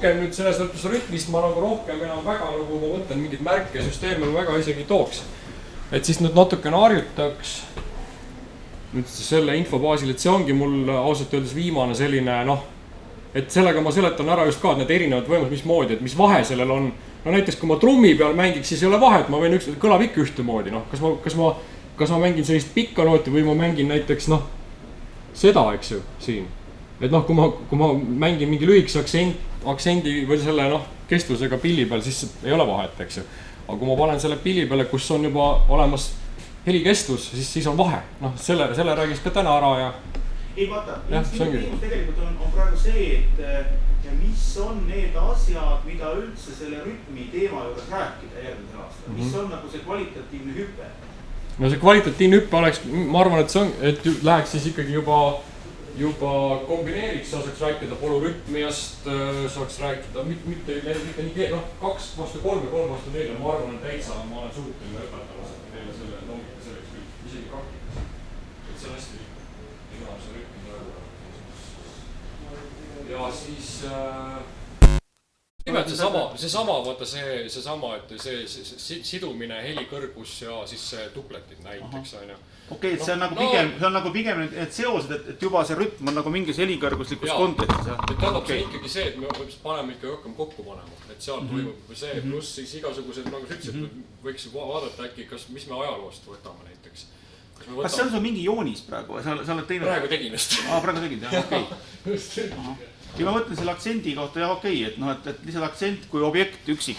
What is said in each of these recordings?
rohkem nüüd selles mõttes rütmist ma nagu rohkem enam väga nagu ma mõtlen mingit märke süsteemi väga isegi tooks. Et siis nüüd natukene harjutaks nüüd selle info baasil, et see ongi mul ausalt öeldes viimane selline et sellega ma seletan ära just ka, et need erinevad võimalused, mismoodi, et mis vahe sellel on. No näiteks kui ma trummi peal mängiks, siis ei ole vahet, ma võin kõlab ikka ühtemoodi, kas ma mängin sellist pikka nooti või ma mängin näiteks seda, eks ju, siin. Et kui ma mängin mingi lühikese aktsendi või selle kestvusega pilli peal, siis ei ole vahet, eks ju. Aga kui ma panen selle pilli peale, kus on juba olemas helikestvus, siis on vahe. Selle räägiks ka täna ära ja... Ei vaata, küsimus tegelikult on praegu see, et mis on need asjad, mida üldse selle rütmi teema juures rääkida järgmisel aastal. Mis on nagu see kvalitatiivne hüpe? No see kvalitatiivne hüpe oleks, ma arvan, et see on, et läheks siis ikkagi juba kombineeriks, saaks rääkida polurütmiast, saaks rääkida, mitte nii 2 vastu 3 ja 3 vastu 4, ma arvan, et täitsa ma olen suuteline õpetama teile selle loogika selleks küll, isegi praktikas. Et see on hästi see rütmi praegu. Ja siis nimelt seesama, vaata seesama, et see sidumine, helikõrgus ja siis see tupletid näiteks on ju. Okei, et see on nagu pigem need seosed, et juba see rütm on nagu mingis helikõrguslikus kontekstis. Et tähendab see ikkagi see, et me paneme ikka rohkem kokku panema, et sealt toimub see, pluss siis igasugused, nagu sa ütlesid, võiks vaadata äkki, mis me ajaloost võtame näiteks. Kas see on sul mingi joonis praegu? Sa oled teinud? Praegu tegin just. Praegu tegid, jah, okei. Ja ma mõtlen selle aktsendi kohta, jah, okei, et lihtsalt aktsent kui objekt üksik.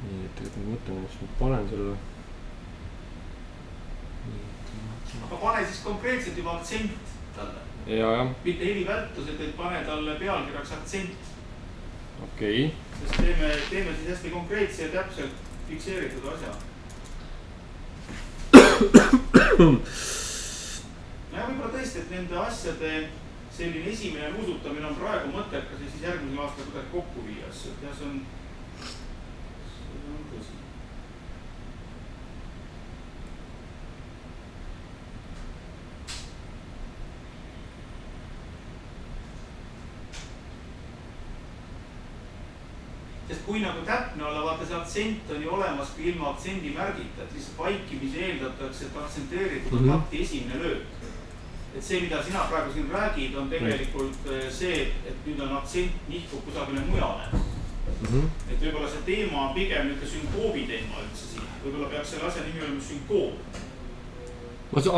Nii, et ma mõtlen, mis ma panen selle. Aga pane siis konkreetselt juba aktsent talle. Ja. Mitte helivältus, et pane talle pealkirjaks aktsent. Okei. Sest teeme siis hästi konkreetse ja täpselt fikseeritud asja. Ja võib-olla tõesti, et nende asjade selline esimene nuusutamine on praegu mõttekas ja siis järgmisel aastal kuidagi kokku viias. Ja see on tõsi. Sest kui nagu täpne olla, vaata see aktsent on ju olemas kui ilma aktsendi märgita, et lihtsalt vaikimisi eeldatakse, et aktsenteeritud on takti esimene löök. Et see, mida sina praegu siin räägid, on tegelikult see, et nüüd on aktsent nihkub kusagile mujale. Et võib-olla see teema on pigem nüüd sünkoobi teema üldse siin. Võib-olla peaks selle asja nimi olema sünkoob.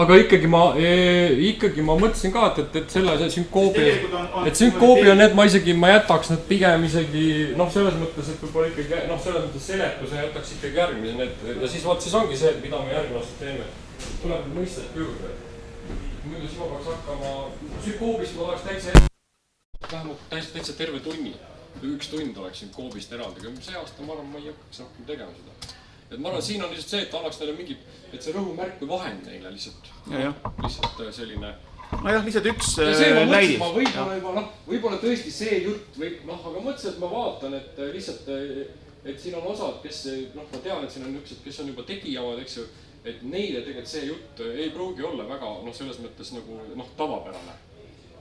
Aga ikkagi ma mõtlesin ka, et selle sünkoobi on need, ma jätaks need pigem isegi, selles mõttes, et võib-olla ikkagi, selles mõttes seletuse jätaks ikkagi järgmise. Ja siis siis ongi see, mida me järgmine aasta teeme. Tuleb mõistet juurde. Muidu siis ma peaks hakkama, sünkoobist ma tahaks vähemalt täitsa terve tunni. 1 tund oleks sünkoobist eraldi, aga see aasta ma arvan, ma ei hakkaks rohkem tegema seda. Et ma arvan, siin on lihtsalt see, et annaks neile mingi, et see rõhumärk või vahend neile lihtsalt selline. No jah, lihtsalt üks näidis. Võib-olla tõesti see jutt või, aga mõtlesin, et ma vaatan, et lihtsalt, et siin on osad, kes, ma tean, et siin on niisugused, kes on juba tegijamad, eks ju, et neile tegelikult see jutt ei pruugi olla väga, selles mõttes nagu, tavapärane.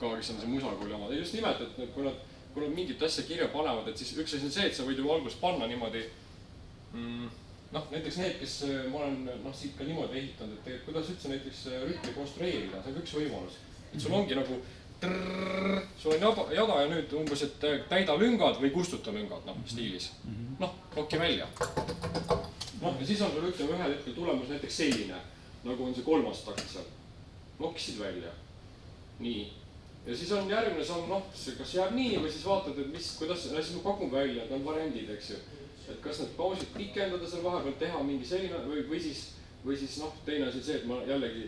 Ka, kes on see musakuuli omad. Just nimelt, et kui nad mingit asja kirja panevad, et siis üks asi on see, et sa võid ju alguses panna niimoodi, näiteks need, kes ma olen siit ka niimoodi ehitanud, et kuidas üldse näiteks rütmi konstrueerida, see on üks võimalus. Et sul ongi nagu sul on jada ja nüüd umbes, et täida lüngad või kustuta lüngad, stiilis. Nokki välja. Ja siis on sul ütleme ühel hetkel tulemus näiteks selline, nagu on see 3. takt seal. Nokkisid välja. Nii. Ja siis on järgmine samm, kas jääb nii või siis vaatad, et kuidas, siis ma pakun välja, et on variandid, eks ju. Et kas need pausid pikendada seal vahepeal teha mingi selline või siis teine asi see, et ma jällegi,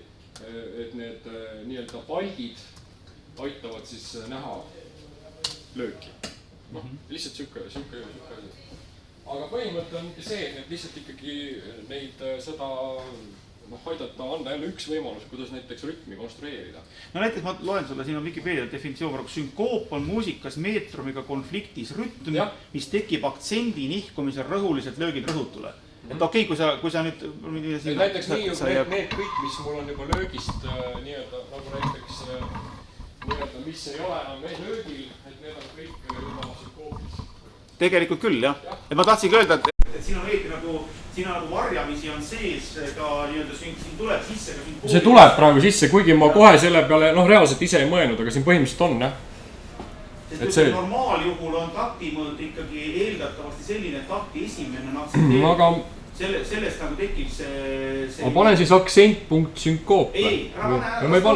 et need nii-öelda palgid aitavad siis näha lööki. Lihtsalt siuke asi. Aga põhimõte on see, et lihtsalt ikkagi neid seda aidata anda jälle üks võimalus, kuidas näiteks rütmi konstrueerida. No näiteks ma loen sulle, siin on Wikipedia definitsioon praegu. Sünkoop on muusikas meetrumiga konfliktis rütm, mis tekib aktsendi nihkumisel rõhuliselt löögil rõhutule. Et okei, kui sa nüüd... Näiteks nii, need kõik, mis mul on juba löögist nii-öelda, nagu näiteks nii-öelda, mis ei ole enam löögil, et need on kõik juba sünkoopis. Tegelikult küll, jah. Et ma tahtsingi öelda, et siin on veidi nagu, siin on nagu varjamisi on sees ka nii-öelda, siin tuleb sisse ka sünkoopis. See tuleb praegu sisse, kuigi ma kohe selle peale, reaalselt ise ei mõelnud, aga siin põhimõtteliselt on, jah. Sest kui normaaljuhul on taktimõõd ikkagi eeldatavasti selline, et takti esimene on aktsentteeritud. Sellest nagu tekib see... Ma panen siis aktsent.sünkoop. Ei, ära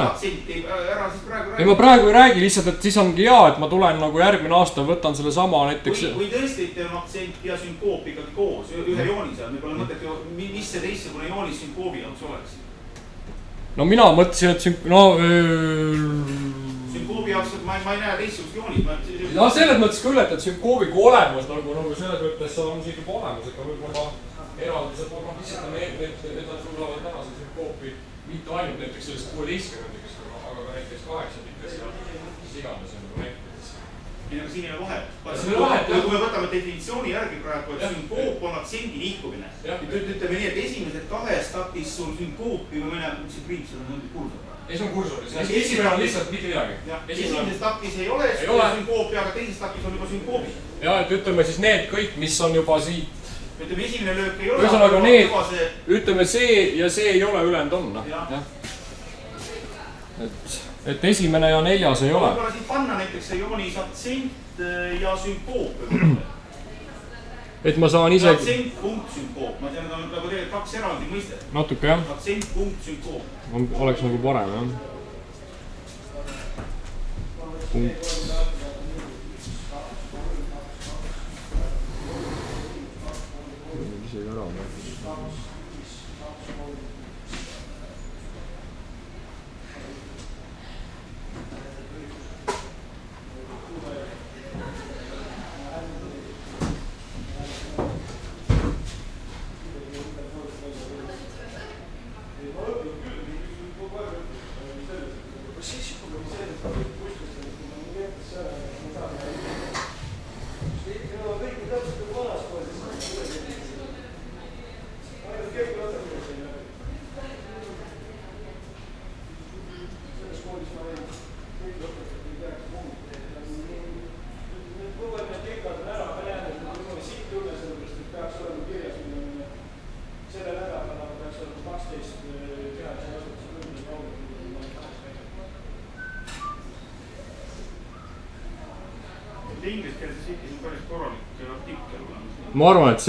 aktsenti, ära siis praegu räägi. Ei, ma praegu ei räägi lihtsalt, et siis ongi hea, et ma tulen nagu järgmine aasta, võtan selle sama näiteks... Kui tõesti on aktsent ja sünkoop ikkagi koos, ühe joonis on, me pole mõtet, mis see teistsugune joonis sünkoobi jaoks oleks? No mina mõtlesin, et sünkoobi jaoks, ma ei näe teistsugust joonit. Ja selles mõttes küll, et sünkoobi kui olemus, nagu selles mõttes on siin juba olemus, et võib-olla eraldised, lihtsalt need nad suudavad täna selle sünkoopi mitte ainult näiteks sellest 16-ndikest, aga ka näiteks 8-ndikest ja siis iganes on nagu näiteks. Nii nagu siin ei ole vahet. Kui me võtame definitsiooni järgi praegu, et sünkoop on aktsendi nihkumine. Ütleme nii, et esimesed kahes taktis sul sünkoopi või mõne, mis see kriipsel on kursor? Ei, see on kursoris. Esimene on lihtsalt mitte midagi. Esimeses taktis ei ole sünkoopi, aga teises taktis on juba sünkoobi. Ja, et ütleme siis need kõik, mis on juba siit. Ütleme, esimene löök ei ole. Ühesõnaga need, ütleme see ja see ei ole ülend on. Et esimene ja 4 ei ole. Võib-olla siis panna näiteks see joonis aktsent ja sünkoop. Et ma saan ise... Aktsent punkt sünkoop. Ma tean, et on nagu tegelikult 2 eraldi mõiste. Natuke, jah. Aktsent punkt sünkoop. Oleks nagu parem, jah. Punkt. Isegi ära, ma arvan, et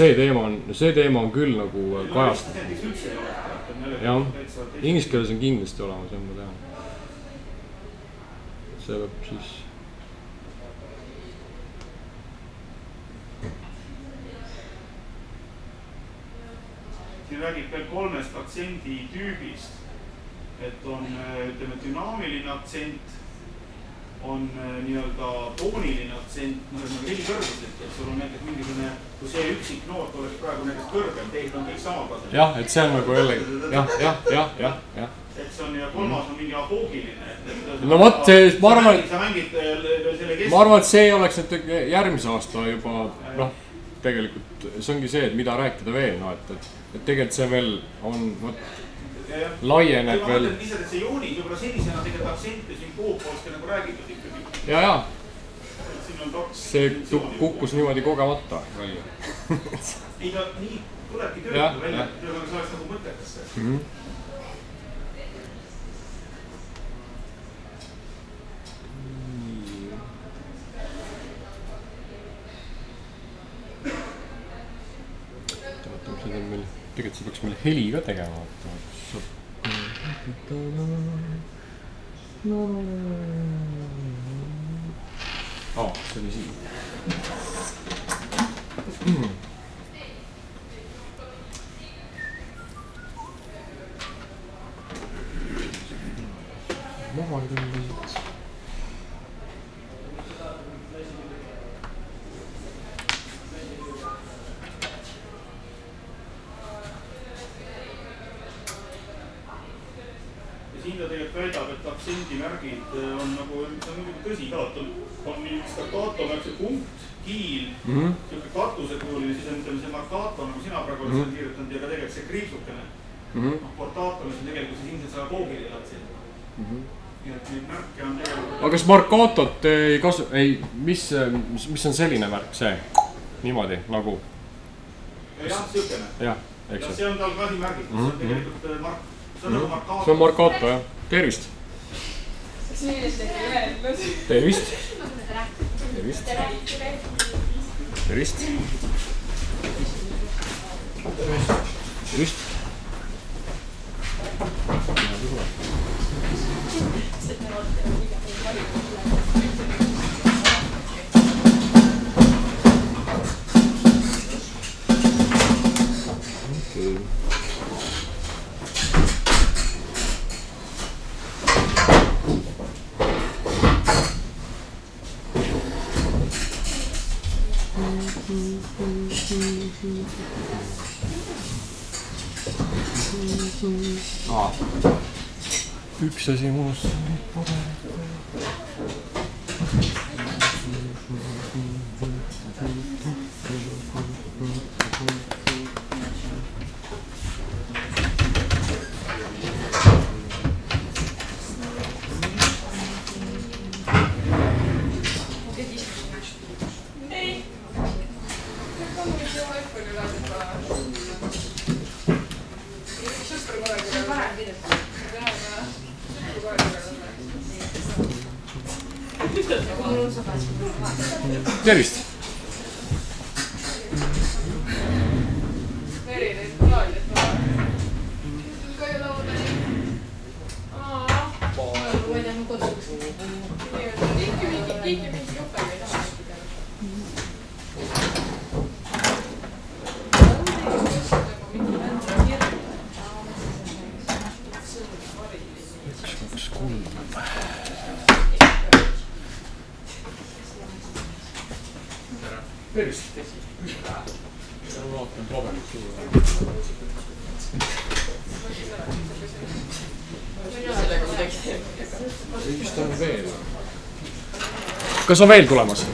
see teema on küll nagu kajast. Jah, ingliskeeles on kindlasti olemas, ma tean. See võib siis... Siin räägib veel 3 aktsendi tüübist. Et on, ütleme, dünaamiline aktsent, on nii-öelda tooniline aktsent, nagu helikõrguslik, et sul on näiteks mingisugune, kui see üksik noot oleks praegu näiteks kõrgem, teised on kõik sama kasvõi. Jah, et see on nagu jällegi, jah. Et see on ja kolmas on mingi apoogiline. No võt, see, ma arvan, et see oleks järgmise aasta juba, tegelikult see ongi see, et mida rääkida veel, et tegelikult see veel on, laieneb veel. Ma mõtlen lihtsalt, et see joonis võib-olla sellisena tegelikult aktsente sünkoop oleks ka nagu räägitud ikkagi. Ja. See kukkus niimoodi kogemata välja. Ei, no nii tulebki töötada välja, see oleks nagu mõttekas see. Tegelikult see peaks meil heli ka tegema. See oli siin. Maha ei tõmbasid. aktsendimärgid on nagu, see on muidugi tõsi ka, et on nii staccato, nagu see punkt, kiil, siuke katusekujuline, siis on ütleme see marcato, nagu sina praegu oled seal kirjutanud ja ka tegelikult see kriipsukene. Portato, mis on tegelikult siis ilmselt seda koogiline aktsent. Nii et neid märke on tegelikult... Aga kas marcatot ei kasu... Ei, mis on selline märk see? Niimoodi, nagu... Jah, siukene. Jah, eks see on tal ka siin märgitud, see on tegelikult see on nagu marcato. See on marcato, jah. Tervist! Tervist! Tervist! Tervist! Tervist! Üks asi muust neid paberit. Tervist! Tervist! Ma vaatan paberit sulle. Vist on veel. Kas on veel tulemas?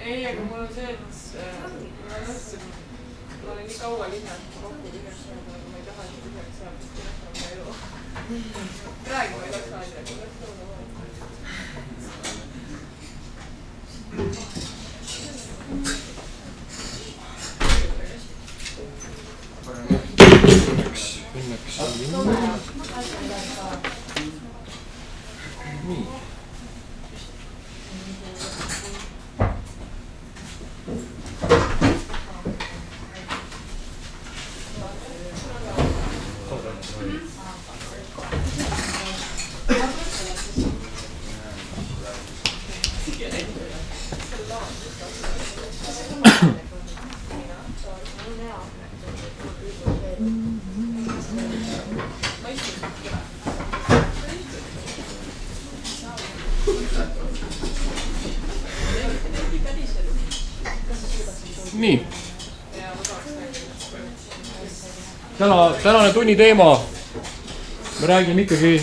Ei, aga mul on see, et ma olen nii kaua linnas, et ma kokku linnas, ma ei taha tühjaks saada, sest linnas on oma elu. Praegu ma ei taha saada, aga kuidas Õnneks nii. Nii. Tänane tunni teema. Me räägime ikkagi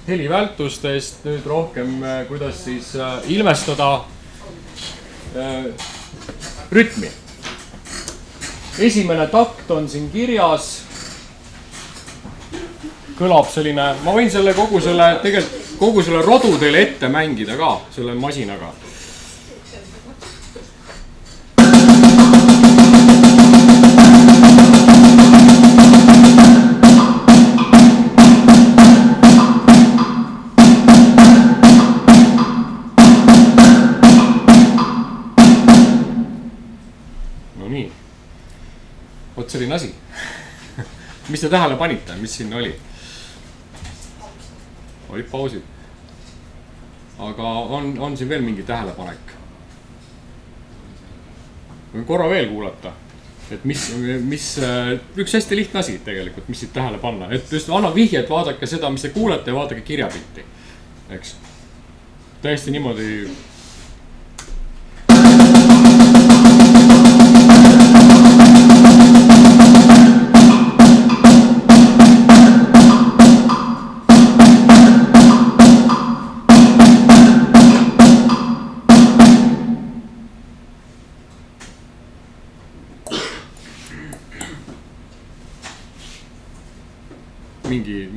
helivältustest, nüüd rohkem, kuidas siis ilmestada rütmi. Esimene takt on siin kirjas. Kõlab selline, ma võin selle kogu selle rodu teile ette mängida ka selle masinaga. No nii. Vot selline asi. Mis te tähele panite, mis siin oli? Olid pausid. Aga on siin veel mingi tähelepanek? Võin korra veel kuulata. et mis üks hästi lihtne asi tegelikult, mis siit tähele panna, et just anna vihje, et vaadake seda, mis te kuulete ja vaadake kirjapilti, eks. Täiesti niimoodi.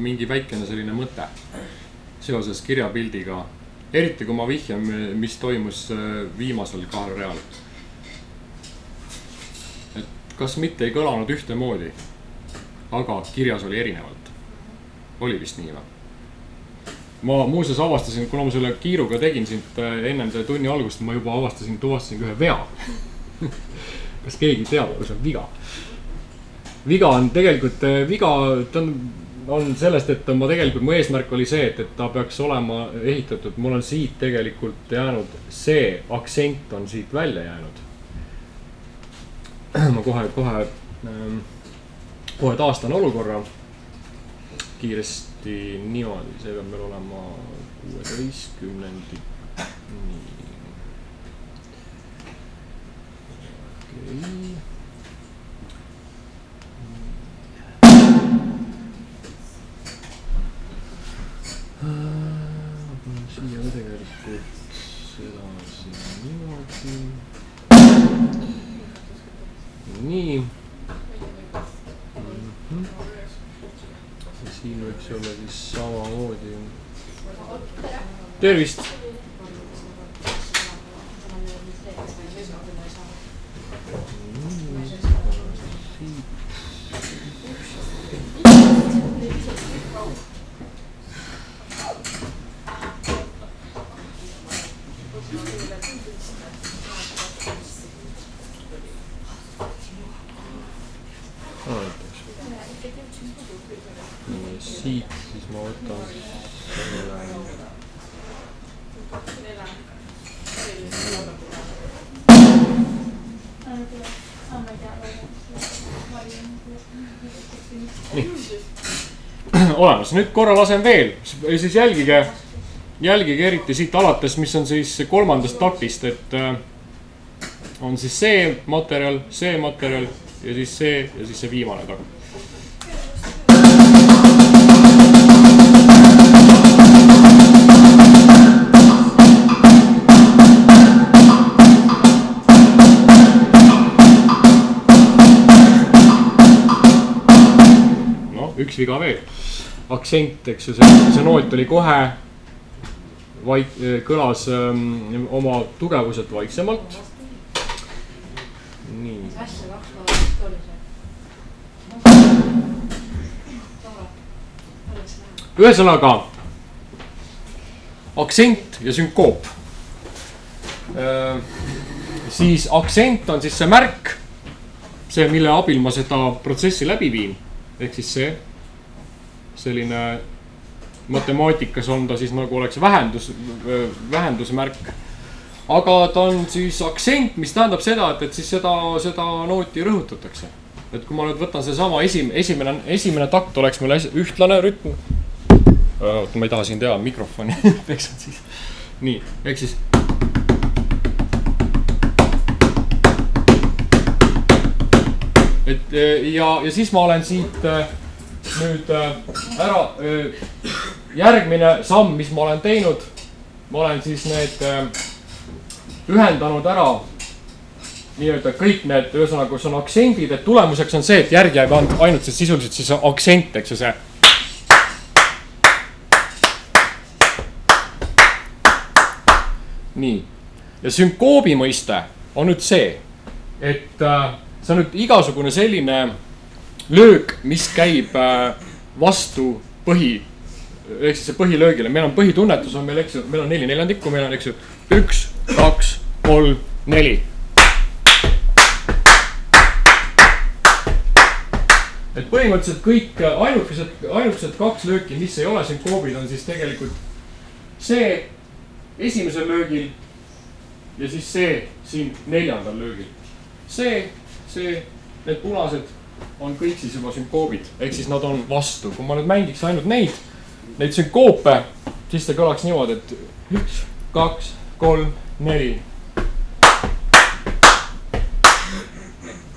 mingi väikene selline mõte seoses kirjapildiga, eriti kui ma vihjan, mis toimus viimasel 2 real. Et kas mitte ei kõlanud ühtemoodi, aga kirjas oli erinevalt. Oli vist nii või? Ma muuseas avastasin, kuna ma selle kiiruga tegin siit ennem selle tunni algust, ma juba tuvastasin ühe vea. Kas keegi teab, kus on viga? Viga on tegelikult, ta on sellest, et mu eesmärk oli see, et ta peaks olema ehitatud. Mul on siit tegelikult jäänud, see aktsent on siit välja jäänud. Ma kohe taastan olukorra kiiresti niimoodi, see peab meil olema 16. Okei. Siia tegelikult seda siin niimoodi. Nii. Ja siin võiks olla siis samamoodi. Tervist! Siit siis ma võtan selle. Nii. Olemas, nüüd korra lasen veel, siis jälgige eriti siit alates, mis on siis 3. taktist, et on siis see materjal ja siis see viimane takt. Üks viga veel. Aktsent, eks ju, see noot oli kohe, kõlas oma tugevuselt vaiksemalt. Nii. Ühesõnaga, aktsent ja sünkoop. Siis aktsent on siis see märk, see, mille abil ma seda protsessi läbi viin. Ehk siis see selline matemaatikas on ta siis nagu oleks vähendusmärk. Aga ta on siis aktsent, mis tähendab seda, et siis seda nooti rõhutatakse. Et kui ma nüüd võtan see sama esimene takt oleks meil ühtlane rütm. Ma ei taha siin teha mikrofoni. Peksan siis. Nii, ehk siis. Ja siis ma olen siit nüüd ära järgmine samm, mis ma olen teinud, ma olen siis need ühendanud ära nii-öelda kõik need, ühesõnaga, kus on aktsendid, et tulemuseks on see, et järgi jääb ainult see sisuliselt siis aktsent, eks ju see. Nii. Ja sünkoobi mõiste on nüüd see, et see on nüüd igasugune selline löök, mis käib vastu ehk siis see põhilöögile. Meil on põhitunnetus, on meil, eks ju, meil on 4 neljandikku, meil on, eks ju, 1, 2, 3, 4. Et põhimõtteliselt kõik ainukesed 2 lööki, mis ei ole sünkoobid, on siis tegelikult see esimesel löögil ja siis see siin 4. löögil. See need punased on kõik siis juba sünkoobid, ehk siis nad on vastu. Kui ma nüüd mängiks ainult neid sünkoope, siis see kõlaks niimoodi, et 1, 2, 3, 4.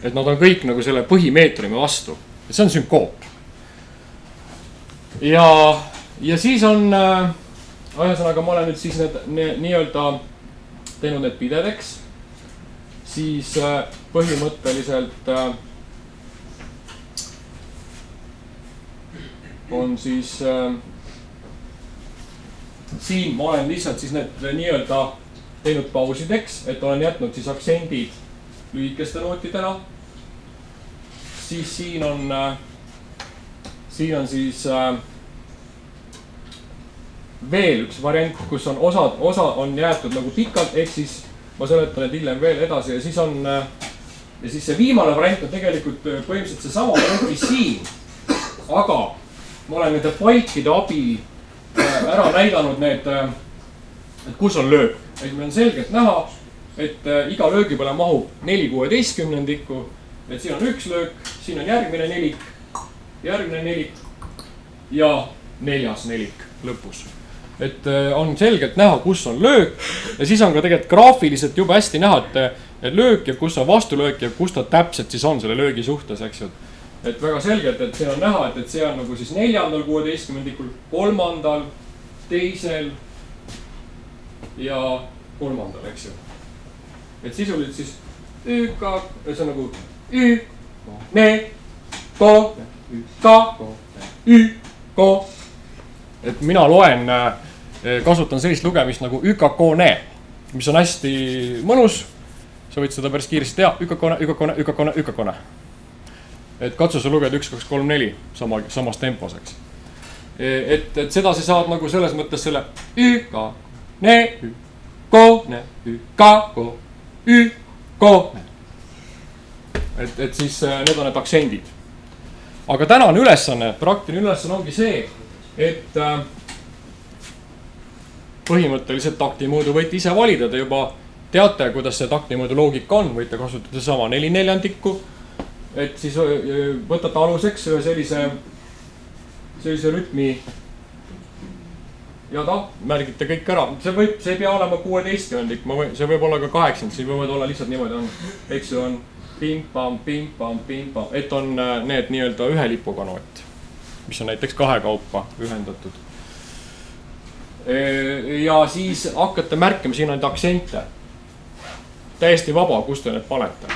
Et nad on kõik nagu selle põhimeetrimi vastu. Et see on sünkoop. Ja siis on, ühesõnaga ma olen nüüd siis need nii-öelda teinud need pidedeks, siis põhimõtteliselt on siis siin ma olen lihtsalt siis need nii-öelda teinud pausideks, et olen jätnud siis aktsendid lühikeste nootidena. Siis siin on siis veel üks variant, kus on osa on jäetud nagu pikalt, ehk siis ma seletan need hiljem veel edasi ja siis see viimane variant on tegelikult põhimõtteliselt see sama variant mis siin, aga ma olen nende palkide abil ära näidanud need, et kus on löök. Et meil on selgelt näha, et iga löögi peale mahub 4/16, et siin on üks löök, siin on järgmine nelik ja 4. nelik lõpus. Et on selgelt näha, kus on löök ja siis on ka tegelikult graafiliselt juba hästi näha, et löök ja kus on vastulöök ja kus ta täpselt siis on selle löögi suhtes, eks ju. Et väga selgelt, et siin on näha, et see on nagu siis 4/16, 3., 2. ja 3., eks ju. Et sisuliselt siis see on nagu ü, ne, ko, ka, ü, ko. Et mina loen, kasutan sellist lugemist nagu ükakone, mis on hästi mõnus. Sa võid seda päris kiiresti teha, ükakone. Et katsu sa lugeda 1, 2, 3, 4 samas tempos, eks. Et seda sa saad nagu selles mõttes selle üka, ne, ko, ne, üka, ko, ü, ko. Et siis need on need aktsendid. Aga tänane ülesanne, praktiline ülesanne ongi see, et põhimõtteliselt taktimõõdu võite ise valida, te juba teate, kuidas see taktimõõdu loogika on, võite kasutada sama 4/4, et siis võtate aluseks ühe sellise rütmi jada, märgite kõik ära, see ei pea olema 16, see võib olla ka 8, siin võivad olla lihtsalt niimoodi on, eks ju on pim-pam, pim-pam, pim-pam, et on need nii-öelda ühe lipuga noot, mis on näiteks 2 kaupa ühendatud. Ja siis hakkate märkima, siin on need aktsente. Täiesti vaba, kus te need panete.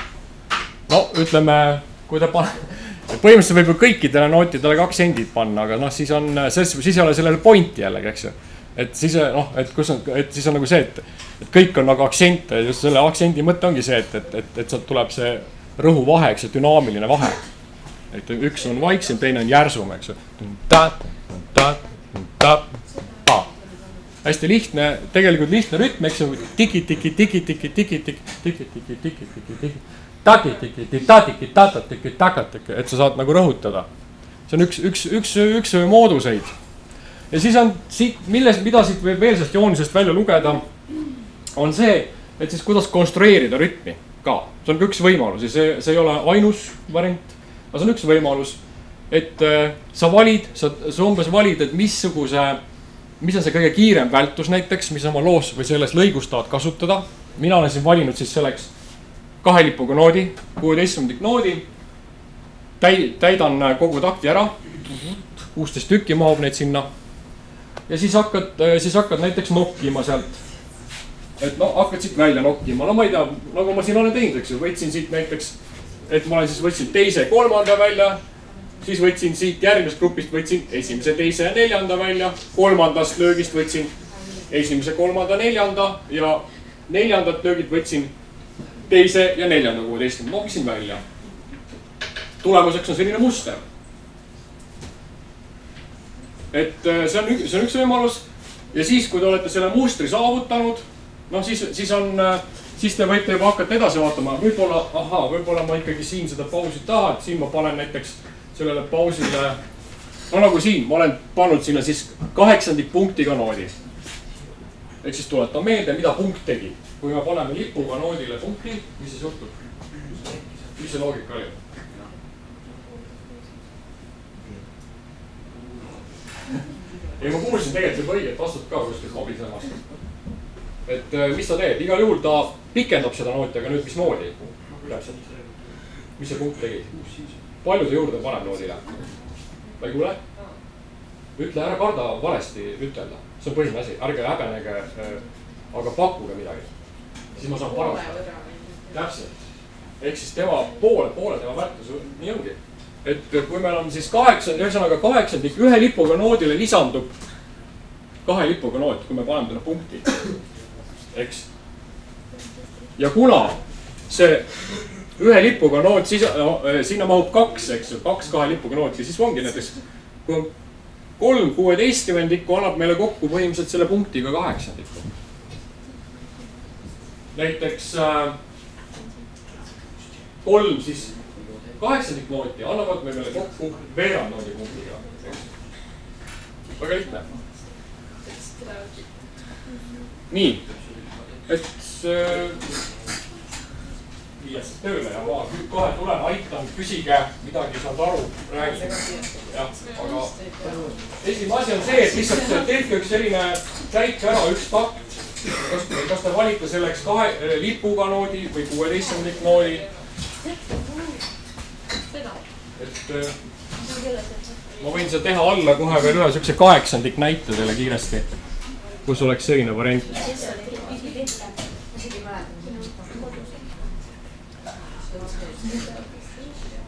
No ütleme, kui te põhimõtteliselt võib ju kõikidele nootidele ka aktsendid panna, aga siis ei ole sellele pointi jällegi, eks ju. Et siis on nagu see, et kõik on nagu aktsent, just selle aktsendi mõte ongi see, et sealt tuleb see rõhu vahe, eks see dünaamiline vahe. Et üks on vaiksem, teine on järsum, eks ju. Hästi lihtne, tegelikult lihtne rütm, eks ju. Et sa saad nagu rõhutada. See on üks mooduseid. Ja siis on siit, mida siit võib veel sellest joonisest välja lugeda, on see, et siis kuidas konstrueerida rütmi ka. See on üks võimalus ja see ei ole ainus variant, aga see on üks võimalus, et sa umbes valid, et mis on see kõige kiirem vältus näiteks, mis oma loos või selles lõigus tahad kasutada. Mina olen siin valinud siis selleks 2 lipuga noodi, 16 noodi, täidan kogu takti ära, 16 tükki mahub neid sinna. Ja siis hakkad näiteks nokkima sealt. Et hakkad siit välja nokkima. No ma ei tea, nagu ma siin olen teinud, eks ju, võtsin siit näiteks, et ma võtsin 2., 3. välja, siis võtsin siit järgmisest grupist, võtsin 1., 2. ja 4. välja, 3. löögist võtsin 1., 3., 4. ja 4. löögid võtsin 2. ja 4. 16. Nokkisin välja. Tulemuseks on selline muster. Et see on üks võimalus ja siis, kui te olete selle mustri saavutanud, siis te võite juba hakata edasi vaatama. Võib-olla ma ikkagi siin seda pausi taha, et siin ma panen näiteks sellele pausile, no nagu siin, ma olen pannud sinna siis 8. punktiga noodi. Ehk siis tuletan meelde, mida punkt tegi. Kui me paneme lipuga noodile punkti, mis siis juhtub? Mis see loogika oli? ja ma kuulsin tegelikult juba õiget vastust ka kuskilt mobisemast. Et mis ta teeb, igal juhul ta pikendab seda nooti, aga nüüd mismoodi täpselt? Mis see punkt tegi? Palju ta juurde paneb noodile? Ma ei kuule? Ütle, ära karda valesti ütelda. See on põhiline asi, ärge häbenege, aga pakkuge midagi. Siis ma saan parandada. Täpselt. Ehk siis tema poole tema väärtus, nii ongi. Et kui meil on siis 8, ühe lipuga noodile lisandub 2 lipuga noot, kui me paneme talle punkti. Eks. Ja kuna see ühe lipuga noot, sinna mahub 2, eks ju, 2 2 lipuga nooti, siis ongi näiteks, kui on 3 16 annab meile kokku põhimõtteliselt selle punktiga 8. Näiteks 3 siis 8 nooti annavad meile kokku veerand noodi punktiga. Väga lihtne. Nii, et viies tööle ja ma kohe tulen, aitan, küsige, midagi saad aru, räägin. Jah, aga esimene asi on see, et lihtsalt tehke üks selline, käike ära üks takt. Kas te valite selleks 2 lipuga noodi või 16 noodi? Et ma võin seda teha alla kohe veel ühe sükse 8 näite teile kiiresti, kus oleks selline variant.